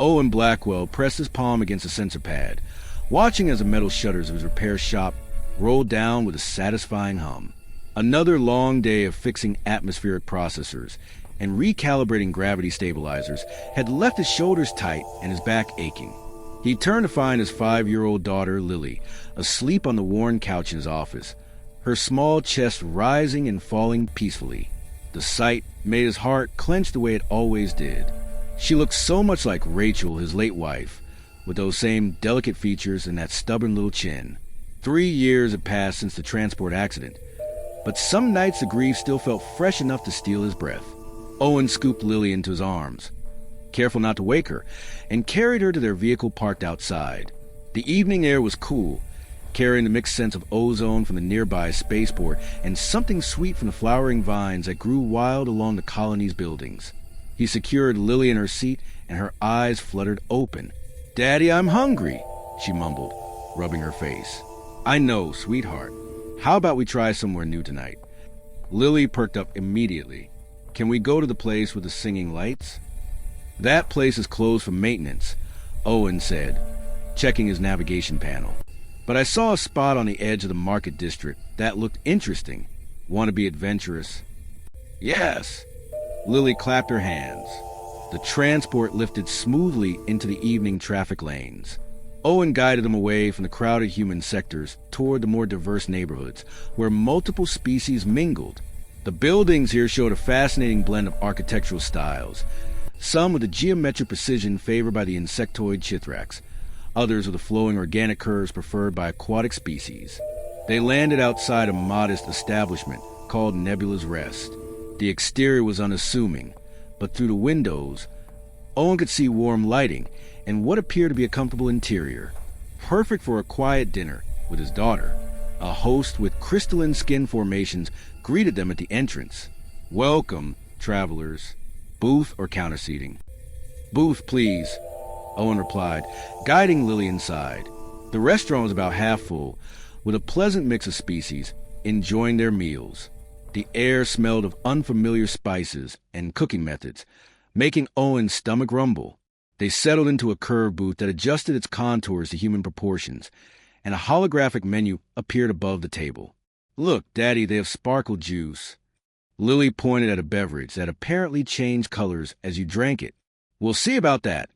Owen Blackwell pressed his palm against the sensor pad, watching as the metal shutters of his repair shop rolled down with a satisfying hum. Another long day of fixing atmospheric processors and recalibrating gravity stabilizers had left his shoulders tight and his back aching. He turned to find his 5-year-old daughter, Lily, asleep on the worn couch in his office, her small chest rising and falling peacefully. The sight made his heart clench the way it always did. She looked so much like Rachel, his late wife, with those same delicate features and that stubborn little chin. 3 years had passed since the transport accident, but some nights the grief still felt fresh enough to steal his breath. Owen scooped Lily into his arms, careful not to wake her, and carried her to their vehicle parked outside. The evening air was cool, carrying the mixed scents of ozone from the nearby spaceport and something sweet from the flowering vines that grew wild along the colony's buildings. He secured Lily in her seat, and her eyes fluttered open. "Daddy, I'm hungry," she mumbled, rubbing her face. "I know, sweetheart. How about we try somewhere new tonight?" Lily perked up immediately. "Can we go to the place with the singing lights?" "That place is closed for maintenance," Owen said, checking his navigation panel. "But I saw a spot on the edge of the market district that looked interesting. Want to be adventurous?" "Yes." Lily clapped her hands. The transport lifted smoothly into the evening traffic lanes. Owen guided them away from the crowded human sectors toward the more diverse neighborhoods, where multiple species mingled. The buildings here showed a fascinating blend of architectural styles, some with the geometric precision favored by the insectoid chithrax, others with the flowing organic curves preferred by aquatic species. They landed outside a modest establishment called Nebula's Rest. The exterior was unassuming, but through the windows, Owen could see warm lighting and what appeared to be a comfortable interior, perfect for a quiet dinner with his daughter. A host with crystalline skin formations greeted them at the entrance. "Welcome, travelers. Booth or counter seating?" "Booth, please," Owen replied, guiding Lily inside. The restaurant was about half full, with a pleasant mix of species enjoying their meals. The air smelled of unfamiliar spices and cooking methods, making Owen's stomach rumble. They settled into a curved booth that adjusted its contours to human proportions, and a holographic menu appeared above the table. "Look, Daddy, they have sparkle juice." Lily pointed at a beverage that apparently changed colors as you drank it. "We'll see about that,"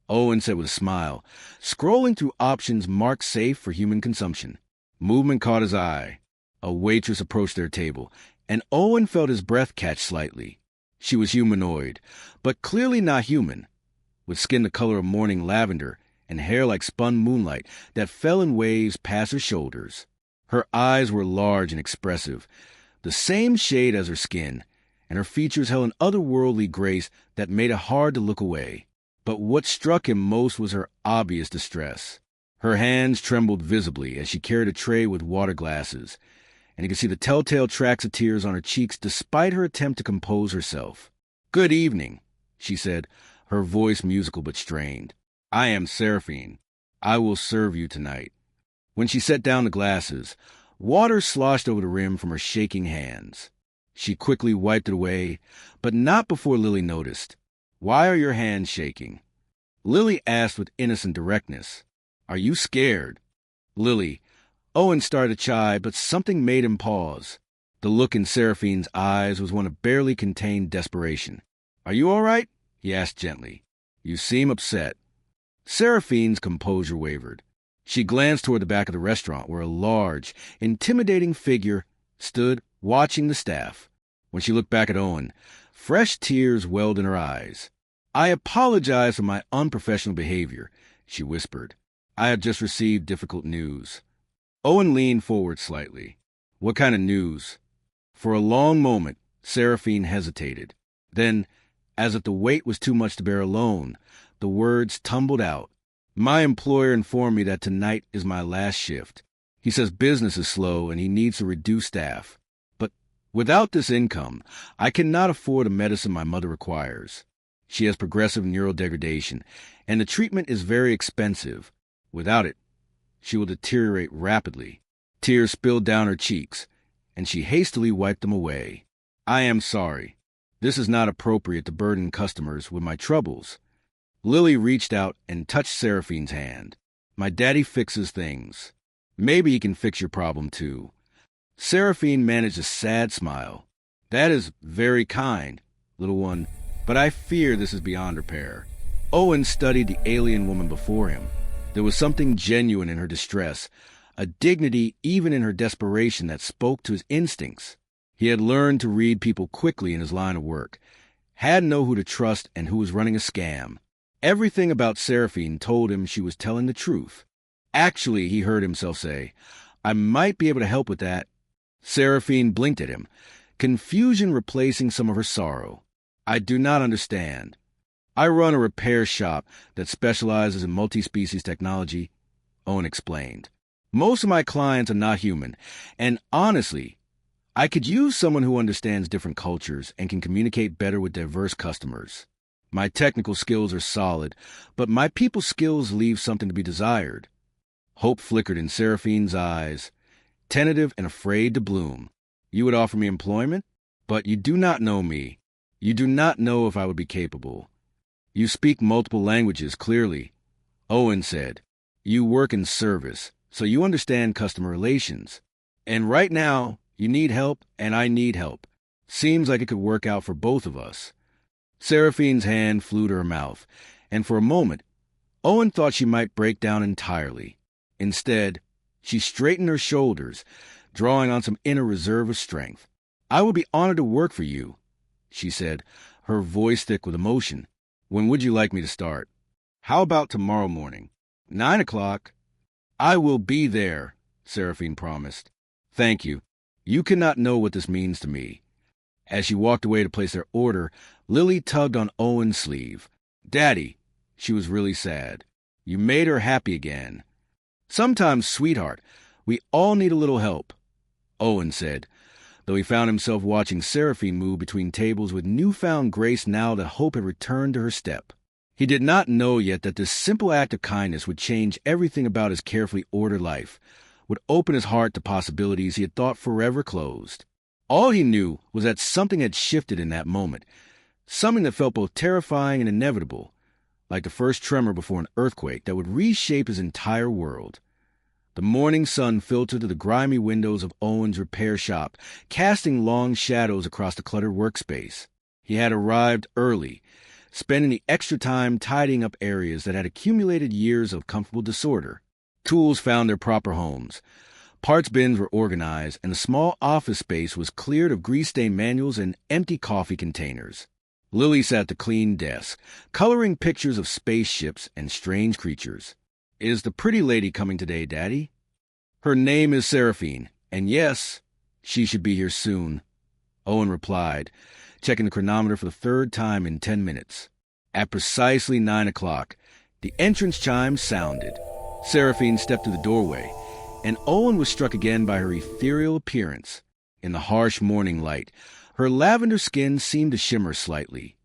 Owen said with a smile, scrolling through options marked safe for human consumption. Movement caught his eye. A waitress approached their table, and Owen felt his breath catch slightly. She was humanoid, but clearly not human, with skin the color of morning lavender and hair like spun moonlight that fell in waves past her shoulders. Her eyes were large and expressive, the same shade as her skin, and her features held an otherworldly grace that made it hard to look away. But what struck him most was her obvious distress. Her hands trembled visibly as she carried a tray with water glasses, and he could see the telltale tracks of tears on her cheeks despite her attempt to compose herself. "Good evening," she said, her voice musical but strained. "I am Seraphine. I will serve you tonight." When she set down the glasses, water sloshed over the rim from her shaking hands. She quickly wiped it away, but not before Lily noticed. "Why are your hands shaking?" Lily asked with innocent directness. "Are you scared?" "Lily," Owen started to chide, but something made him pause. The look in Seraphine's eyes was one of barely contained desperation. "Are you all right?" he asked gently. "You seem upset." Seraphine's composure wavered. She glanced toward the back of the restaurant where a large, intimidating figure stood watching the staff. When she looked back at Owen, fresh tears welled in her eyes. "I apologize for my unprofessional behavior," she whispered. "I have just received difficult news." Owen leaned forward slightly. "What kind of news?" For a long moment, Seraphine hesitated. Then, as if the weight was too much to bear alone, the words tumbled out. "My employer informed me that tonight is my last shift. He says business is slow and he needs to reduce staff. But without this income, I cannot afford the medicine my mother requires. She has progressive neurodegradation, and the treatment is very expensive. Without it, she will deteriorate rapidly." Tears spilled down her cheeks, and she hastily wiped them away. "I am sorry. This is not appropriate to burden customers with my troubles." Lily reached out and touched Seraphine's hand. My daddy fixes things. Maybe he can fix your problem too. Seraphine managed a sad smile. That is very kind, little one, but I fear this is beyond repair. Owen studied the alien woman before him. There was something genuine in her distress, a dignity even in her desperation that spoke to his instincts. He had learned to read people quickly in his line of work, had to know who to trust and who was running a scam. Everything about Seraphine told him she was telling the truth. Actually, he heard himself say, I might be able to help with that. Seraphine blinked at him, confusion replacing some of her sorrow. I do not understand. I run a repair shop that specializes in multi-species technology, Owen explained. Most of my clients are not human, and honestly, I could use someone who understands different cultures and can communicate better with diverse customers. My technical skills are solid, but my people skills leave something to be desired. Hope flickered in Seraphine's eyes, tentative and afraid to bloom. You would offer me employment? But you do not know me. You do not know if I would be capable. You speak multiple languages clearly, Owen said. You work in service, so you understand customer relations. And right now, you need help, and I need help. Seems like it could work out for both of us. Seraphine's hand flew to her mouth, and for a moment, Owen thought she might break down entirely. Instead, she straightened her shoulders, drawing on some inner reserve of strength. I would be honored to work for you, she said, her voice thick with emotion. When would you like me to start? How about tomorrow morning? 9 o'clock. I will be there, Seraphine promised. Thank you. You cannot know what this means to me. As she walked away to place their order, Lily tugged on Owen's sleeve. Daddy, she was really sad. You made her happy again. Sometimes, sweetheart, we all need a little help, Owen said, though he found himself watching Seraphine move between tables with newfound grace now that hope had returned to her step. He did not know yet that this simple act of kindness would change everything about his carefully ordered life, would open his heart to possibilities he had thought forever closed. All he knew was that something had shifted in that moment, something that felt both terrifying and inevitable, like the first tremor before an earthquake that would reshape his entire world. The morning sun filtered through the grimy windows of Owen's repair shop, casting long shadows across the cluttered workspace. He had arrived early, spending the extra time tidying up areas that had accumulated years of comfortable disorder. Tools found their proper homes. Parts bins were organized, and the small office space was cleared of grease-stained manuals and empty coffee containers. Lily sat at the clean desk, coloring pictures of spaceships and strange creatures. Is the pretty lady coming today, Daddy? Her name is Seraphine, and yes, she should be here soon, Owen replied, checking the chronometer for the third time in 10 minutes. At precisely 9 o'clock, the entrance chime sounded. Seraphine stepped through the doorway, and Owen was struck again by her ethereal appearance. In the harsh morning light, her lavender skin seemed to shimmer slightly,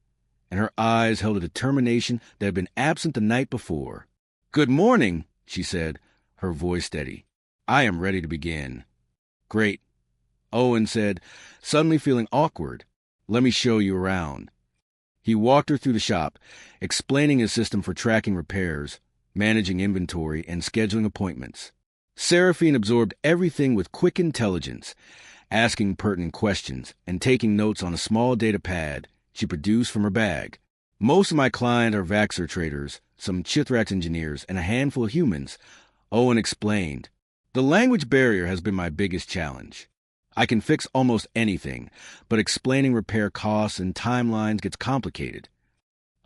and her eyes held a determination that had been absent the night before. Good morning, she said, her voice steady. I am ready to begin. Great, Owen said, suddenly feeling awkward. Let me show you around. He walked her through the shop, explaining his system for tracking repairs, managing inventory, and scheduling appointments. Seraphine absorbed everything with quick intelligence, asking pertinent questions and taking notes on a small data pad she produced from her bag. Most of my clients are Vaxxer traders, some Chithrax engineers, and a handful of humans, Owen explained. The language barrier has been my biggest challenge. I can fix almost anything, but explaining repair costs and timelines gets complicated.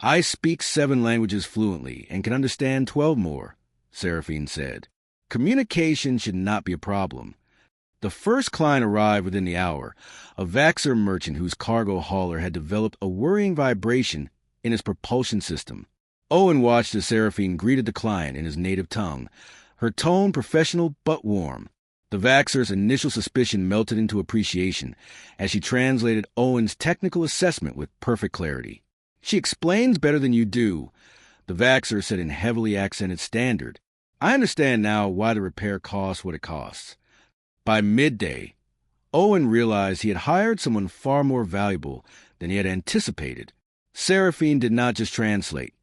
I speak 7 languages fluently and can understand 12 more, Seraphine said. Communication should not be a problem. The first client arrived within the hour, a Vaxxer merchant whose cargo hauler had developed a worrying vibration in his propulsion system. Owen watched as Seraphine greeted the client in his native tongue, her tone professional but warm. The Vaxxer's initial suspicion melted into appreciation as she translated Owen's technical assessment with perfect clarity. She explains better than you do, the Vaxxer said in heavily accented standard. I understand now why the repair costs what it costs. By midday, Owen realized he had hired someone far more valuable than he had anticipated. Seraphine did not just translate.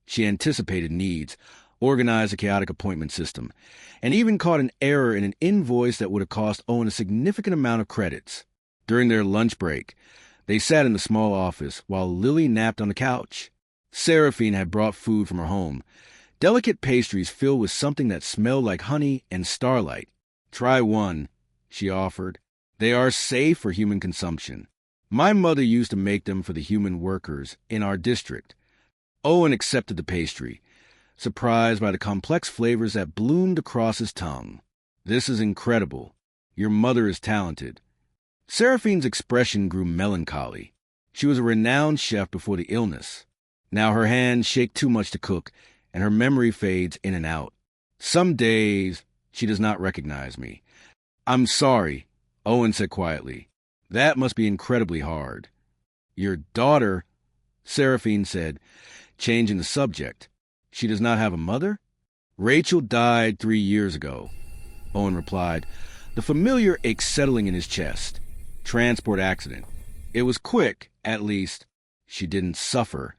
She anticipated needs, organized a chaotic appointment system, and even caught an error in an invoice that would have cost Owen a significant amount of credits. During their lunch break, they sat in the small office while Lily napped on the couch. Seraphine had brought food from her home, delicate pastries filled with something that smelled like honey and starlight. "Try one," she offered. "They are safe for human consumption. My mother used to make them for the human workers in our district." Owen accepted the pastry, surprised by the complex flavors that bloomed across his tongue. "This is incredible. Your mother is talented." Seraphine's expression grew melancholy. She was a renowned chef before the illness. Now her hands shake too much to cook, and her memory fades in and out. Some days she does not recognize me. "I'm sorry," Owen said quietly. "That must be incredibly hard." "Your daughter," Seraphine said, changing the subject. "She does not have a mother?" "Rachel died 3 years ago," Owen replied, the familiar ache settling in his chest. "Transport accident. It was quick, at least. She didn't suffer."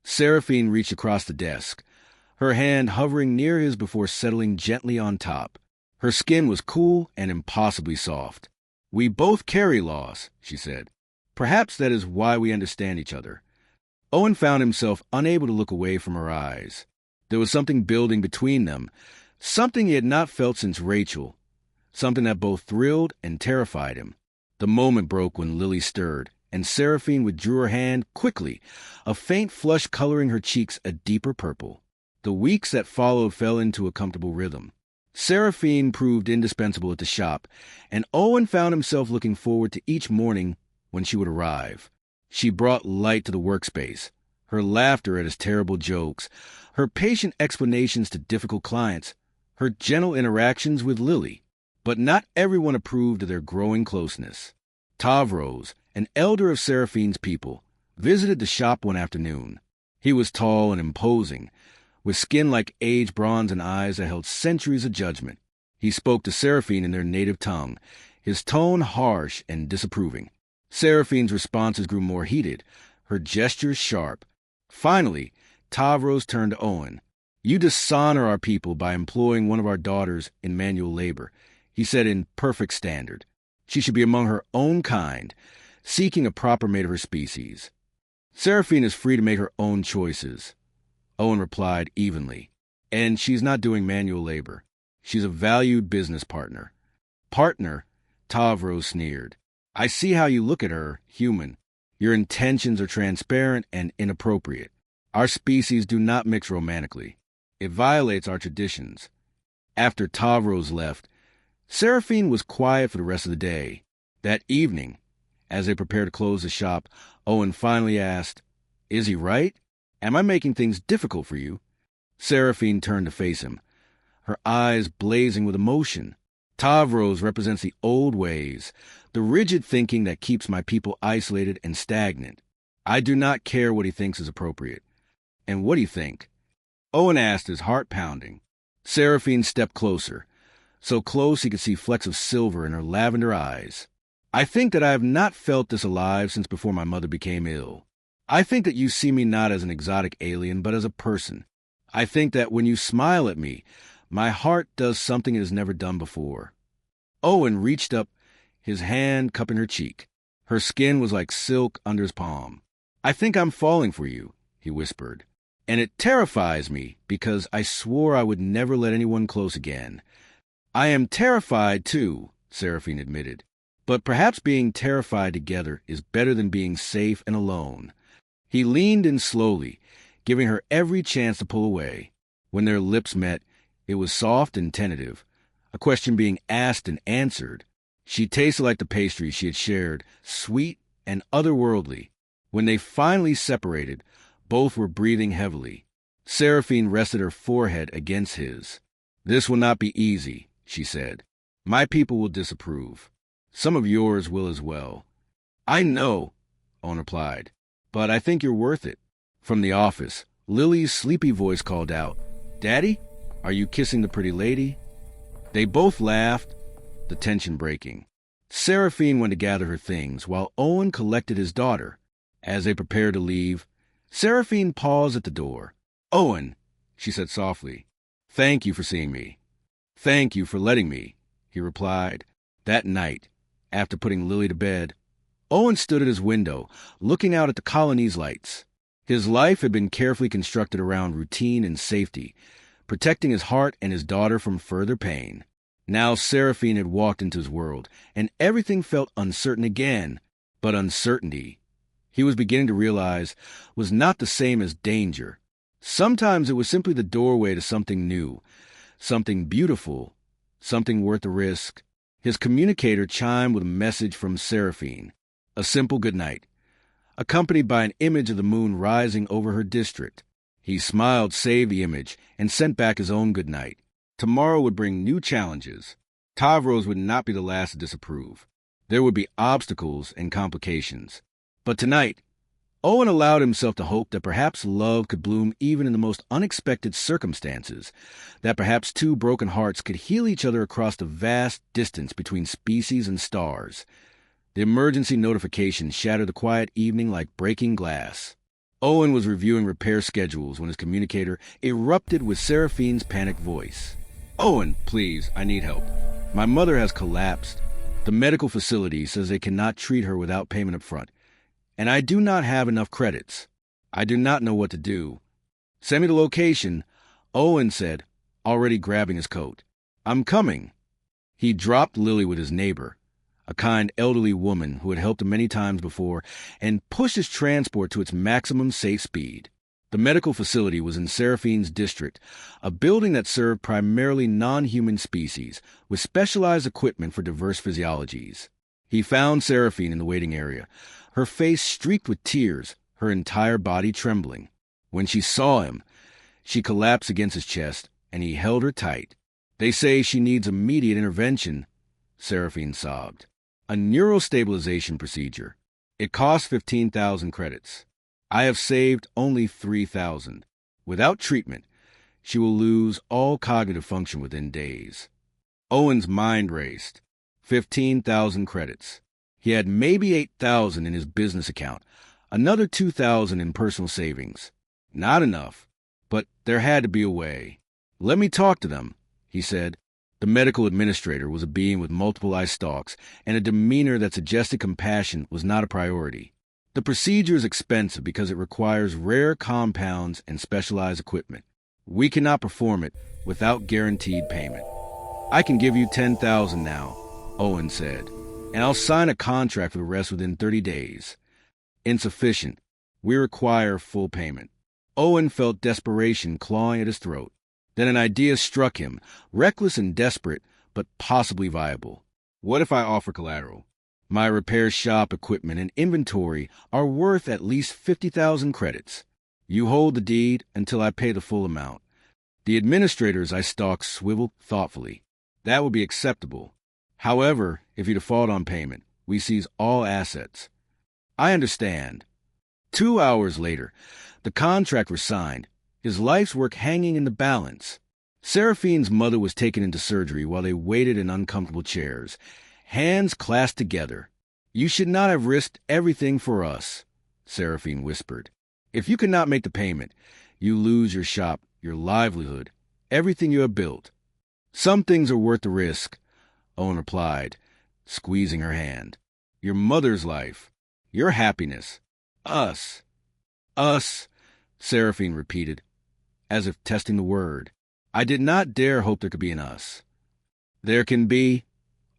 Seraphine reached across the desk, her hand hovering near his before settling gently on top. Her skin was cool and impossibly soft. "We both carry loss," she said. "Perhaps that is why we understand each other." Owen found himself unable to look away from her eyes. There was something building between them, something he had not felt since Rachel, something that both thrilled and terrified him. The moment broke when Lily stirred, and Seraphine withdrew her hand quickly, a faint flush coloring her cheeks a deeper purple. The weeks that followed fell into a comfortable rhythm. Seraphine proved indispensable at the shop, and Owen found himself looking forward to each morning when she would arrive. She brought light to the workspace, her laughter at his terrible jokes, her patient explanations to difficult clients, her gentle interactions with Lily. But not everyone approved of their growing closeness. Tavros, an elder of Seraphine's people, visited the shop one afternoon. He was tall and imposing, with skin like aged bronze and eyes that held centuries of judgment. He spoke to Seraphine in their native tongue, his tone harsh and disapproving. Seraphine's responses grew more heated, her gestures sharp. Finally, Tavros turned to Owen. "You dishonor our people by employing one of our daughters in manual labor," he said in perfect standard. "She should be among her own kind, seeking a proper mate of her species. Seraphine is free to make her own choices," Owen replied evenly. "And she's not doing manual labor. She's a valued business partner." "Partner?" Tavros sneered. "I see how you look at her, human. Your intentions are transparent and inappropriate. Our species do not mix romantically. It violates our traditions." After Tavros left, Seraphine was quiet for the rest of the day. That evening, as they prepared to close the shop, Owen finally asked, "Is he right? Am I making things difficult for you?" Seraphine turned to face him, her eyes blazing with emotion. "Tavros represents the old ways, the rigid thinking that keeps my people isolated and stagnant. I do not care what he thinks is appropriate." "And what do you think?" Owen asked, his heart pounding. Seraphine stepped closer, so close he could see flecks of silver in her lavender eyes. "I think that I have not felt this alive since before my mother became ill. I think that you see me not as an exotic alien, but as a person. I think that when you smile at me, my heart does something it has never done before." Owen reached up, his hand cupping her cheek. Her skin was like silk under his palm. "I think I'm falling for you," he whispered. "And it terrifies me because I swore I would never let anyone close again." "I am terrified, too," Seraphine admitted. "But perhaps being terrified together is better than being safe and alone." He leaned in slowly, giving her every chance to pull away. When their lips met, it was soft and tentative, a question being asked and answered. She tasted like the pastry she had shared, sweet and otherworldly. When they finally separated, both were breathing heavily. Seraphine rested her forehead against his. "This will not be easy," she said. "My people will disapprove. Some of yours will as well." "I know," Owen replied, "but I think you're worth it." From the office, Lily's sleepy voice called out, "Daddy, are you kissing the pretty lady?" They both laughed, the tension breaking. Seraphine went to gather her things, while Owen collected his daughter. As they prepared to leave, Seraphine paused at the door, "Owen," she said softly, "thank you for seeing me. Thank you for letting me," he replied. That night, after putting Lily to bed, Owen stood at his window, looking out at the colony's lights. His life had been carefully constructed around routine and safety, protecting his heart and his daughter from further pain. Now Seraphine had walked into his world, and everything felt uncertain again. But uncertainty, he was beginning to realize, was not the same as danger. Sometimes it was simply the doorway to something new, something beautiful, something worth the risk. His communicator chimed with a message from Seraphine, a simple good night, accompanied by an image of the moon rising over her district. He smiled, saved the image, and sent back his own good night. Tomorrow would bring new challenges. Tavros would not be the last to disapprove. There would be obstacles and complications. But tonight, Owen allowed himself to hope that perhaps love could bloom even in the most unexpected circumstances, that perhaps two broken hearts could heal each other across the vast distance between species and stars. The emergency notification shattered the quiet evening like breaking glass. Owen was reviewing repair schedules when his communicator erupted with Seraphine's panicked voice. "Owen, please, I need help. My mother has collapsed. The medical facility says they cannot treat her without payment up front, and I do not have enough credits. I do not know what to do. Send me the location," Owen said, already grabbing his coat. "I'm coming." He dropped Lily with his neighbor, a kind elderly woman who had helped him many times before, and pushed his transport to its maximum safe speed. The medical facility was in Seraphine's district, a building that served primarily non-human species, with specialized equipment for diverse physiologies. He found Seraphine in the waiting area, her face streaked with tears, her entire body trembling. When she saw him, she collapsed against his chest, and he held her tight. "They say she needs immediate intervention," Seraphine sobbed. "A neurostabilization procedure. It costs 15,000 credits. I have saved only 3,000. Without treatment, she will lose all cognitive function within days." Owen's mind raced. 15,000 credits. He had maybe 8,000 in his business account, another 2,000 in personal savings. Not enough, but there had to be a way. "Let me talk to them," he said. The medical administrator was a being with multiple eye stalks, and a demeanor that suggested compassion was not a priority. "The procedure is expensive because it requires rare compounds and specialized equipment. We cannot perform it without guaranteed payment." "I can give you 10,000 now," Owen said, "and I'll sign a contract for the rest within 30 days. "Insufficient. We require full payment." Owen felt desperation clawing at his throat. Then an idea struck him, reckless and desperate, but possibly viable. "What if I offer collateral? My repair shop equipment and inventory are worth at least 50,000 credits. You hold the deed until I pay the full amount." The administrator's eye stalks swiveled thoughtfully. "That would be acceptable. However, if you default on payment, we seize all assets." "I understand." 2 hours later, the contract was signed, his life's work hanging in the balance. Seraphine's mother was taken into surgery while they waited in uncomfortable chairs, hands clasped together. "You should not have risked everything for us," Seraphine whispered. "If you cannot make the payment, you lose your shop, your livelihood, everything you have built." "Some things are worth the risk," Owen replied, squeezing her hand. "Your mother's life, your happiness, us." "Us," Seraphine repeated, as if testing the word. "I did not dare hope there could be an us." "There can be,"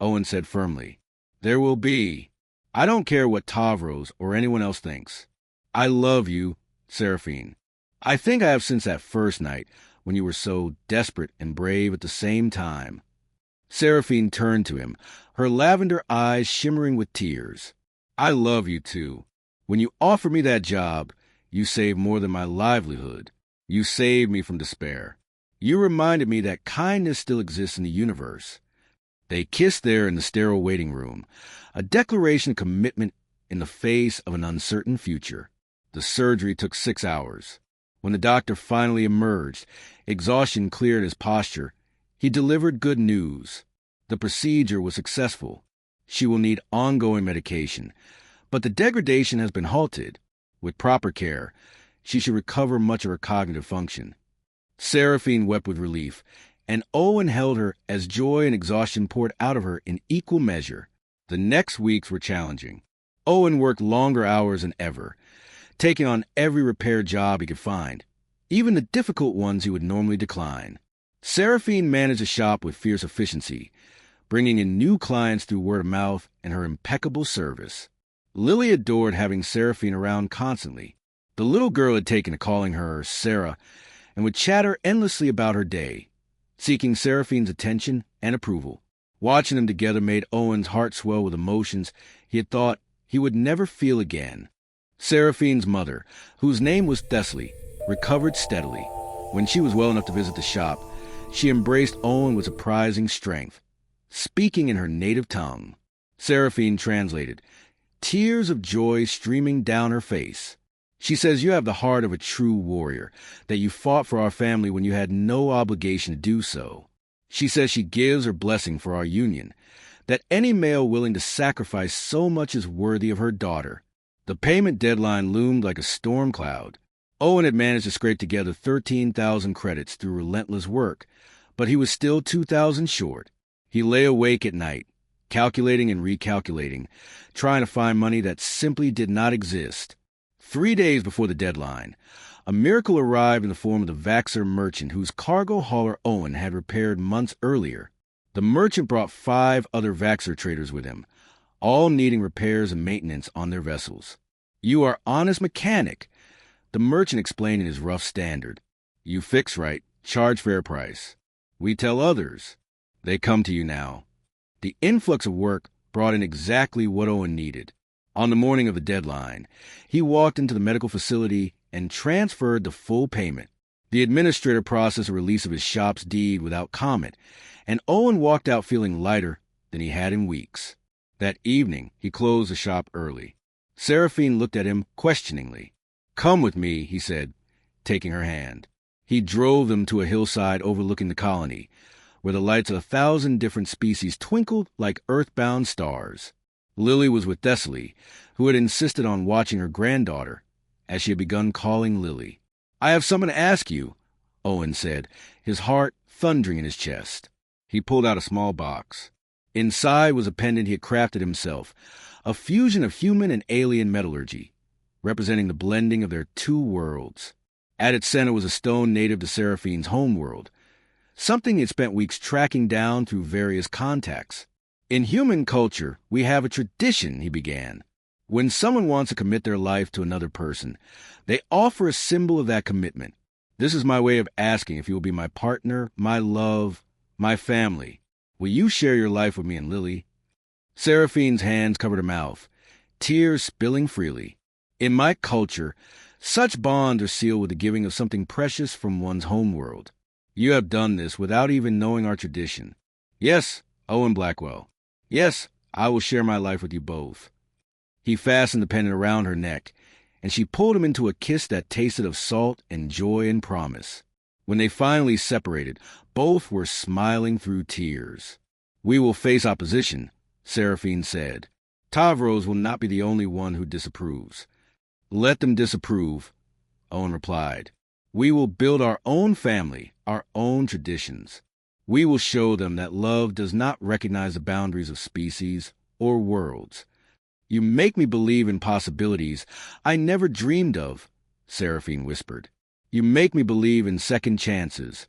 Owen said firmly. "There will be. I don't care what Tavros or anyone else thinks. I love you, Seraphine. I think I have since that first night when you were so desperate and brave at the same time." Seraphine turned to him, her lavender eyes shimmering with tears. "I love you too. When you offered me that job, you saved more than my livelihood. You saved me from despair. You reminded me that kindness still exists in the universe." They kissed there in the sterile waiting room, a declaration of commitment in the face of an uncertain future. The surgery took 6 hours. When the doctor finally emerged, exhaustion cleared his posture, he delivered good news. The procedure was successful. She will need ongoing medication, but the degradation has been halted. With proper care, she should recover much of her cognitive function. Seraphine wept with relief, and Owen held her as joy and exhaustion poured out of her in equal measure. The next weeks were challenging. Owen worked longer hours than ever, taking on every repair job he could find, even the difficult ones he would normally decline. Seraphine managed the shop with fierce efficiency, bringing in new clients through word of mouth and her impeccable service. Lily adored having Seraphine around constantly. The little girl had taken to calling her Sarah and would chatter endlessly about her day, seeking Seraphine's attention and approval. Watching them together made Owen's heart swell with emotions he had thought he would never feel again. Seraphine's mother, whose name was Thessaly, recovered steadily. When she was well enough to visit the shop, she embraced Owen with surprising strength, speaking in her native tongue. Seraphine translated, tears of joy streaming down her face. She says you have the heart of a true warrior, that you fought for our family when you had no obligation to do so. She says she gives her blessing for our union, that any male willing to sacrifice so much is worthy of her daughter. The payment deadline loomed like a storm cloud. Owen had managed to scrape together 13,000 credits through relentless work, but he was still 2,000 short. He lay awake at night, calculating and recalculating, trying to find money that simply did not exist. 3 days before the deadline, a miracle arrived in the form of the Vaxxer merchant whose cargo hauler Owen had repaired months earlier. The merchant brought 5 other Vaxxer traders with him, all needing repairs and maintenance on their vessels. You are honest mechanic, the merchant explained in his rough standard. You fix right, charge fair price. We tell others. They come to you now. The influx of work brought in exactly what Owen needed. On the morning of the deadline, he walked into the medical facility and transferred the full payment. The administrator processed a release of his shop's deed without comment, and Owen walked out feeling lighter than he had in weeks. That evening, he closed the shop early. Seraphine looked at him questioningly. Come with me, he said, taking her hand. He drove them to a hillside overlooking the colony, where the lights of 1,000 different species twinkled like earthbound stars. Lily was with Thessaly, who had insisted on watching her granddaughter, as she had begun calling Lily. I have something to ask you, Owen said, his heart thundering in his chest. He pulled out a small box. Inside was a pendant he had crafted himself, a fusion of human and alien metallurgy, representing the blending of their two worlds. At its center was a stone native to Seraphine's homeworld, something he had spent weeks tracking down through various contacts. In human culture, we have a tradition, he began. When someone wants to commit their life to another person, they offer a symbol of that commitment. This is my way of asking if you will be my partner, my love, my family. Will you share your life with me and Lily? Seraphine's hands covered her mouth, tears spilling freely. In my culture, such bonds are sealed with the giving of something precious from one's homeworld. You have done this without even knowing our tradition. Yes, Owen Blackwell. Yes, I will share my life with you both. He fastened the pendant around her neck, and she pulled him into a kiss that tasted of salt and joy and promise. When they finally separated, both were smiling through tears. We will face opposition, Seraphine said. Tavros will not be the only one who disapproves. Let them disapprove, Owen replied. We will build our own family, our own traditions. We will show them that love does not recognize the boundaries of species or worlds. You make me believe in possibilities I never dreamed of, Seraphine whispered. You make me believe in second chances,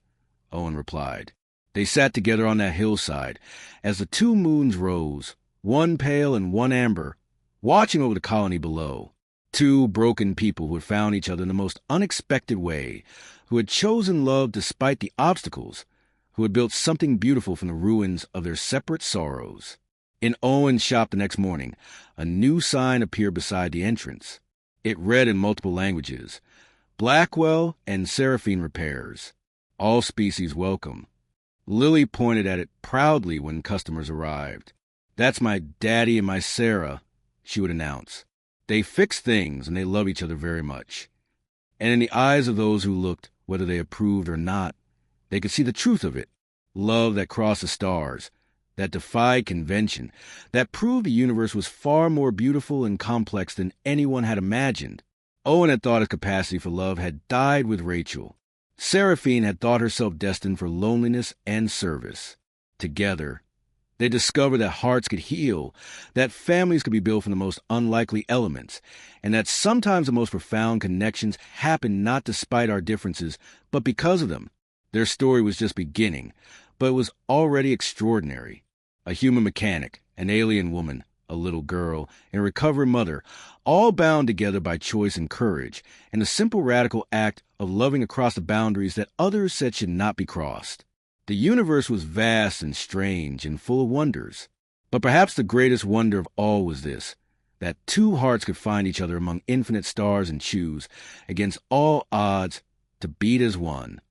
Owen replied. They sat together on that hillside as the 2 moons rose, one pale and one amber, watching over the colony below. 2 broken people who had found each other in the most unexpected way, who had chosen love despite the obstacles, who had built something beautiful from the ruins of their separate sorrows. In Owen's shop the next morning, a new sign appeared beside the entrance. It read in multiple languages, Blackwell and Seraphine Repairs. All species welcome. Lily pointed at it proudly when customers arrived. That's my daddy and my Sarah, she would announce. They fix things and they love each other very much. And in the eyes of those who looked, whether they approved or not, they could see the truth of it. Love that crossed the stars, that defied convention, that proved the universe was far more beautiful and complex than anyone had imagined. Owen had thought his capacity for love had died with Rachel. Seraphine had thought herself destined for loneliness and service. Together, they discovered that hearts could heal, that families could be built from the most unlikely elements, and that sometimes the most profound connections happen not despite our differences, but because of them. Their story was just beginning, but it was already extraordinary. A human mechanic, an alien woman, a little girl, and a recovering mother, all bound together by choice and courage, and the simple radical act of loving across the boundaries that others said should not be crossed. The universe was vast and strange and full of wonders. But perhaps the greatest wonder of all was this, that two hearts could find each other among infinite stars and choose, against all odds, to beat as one.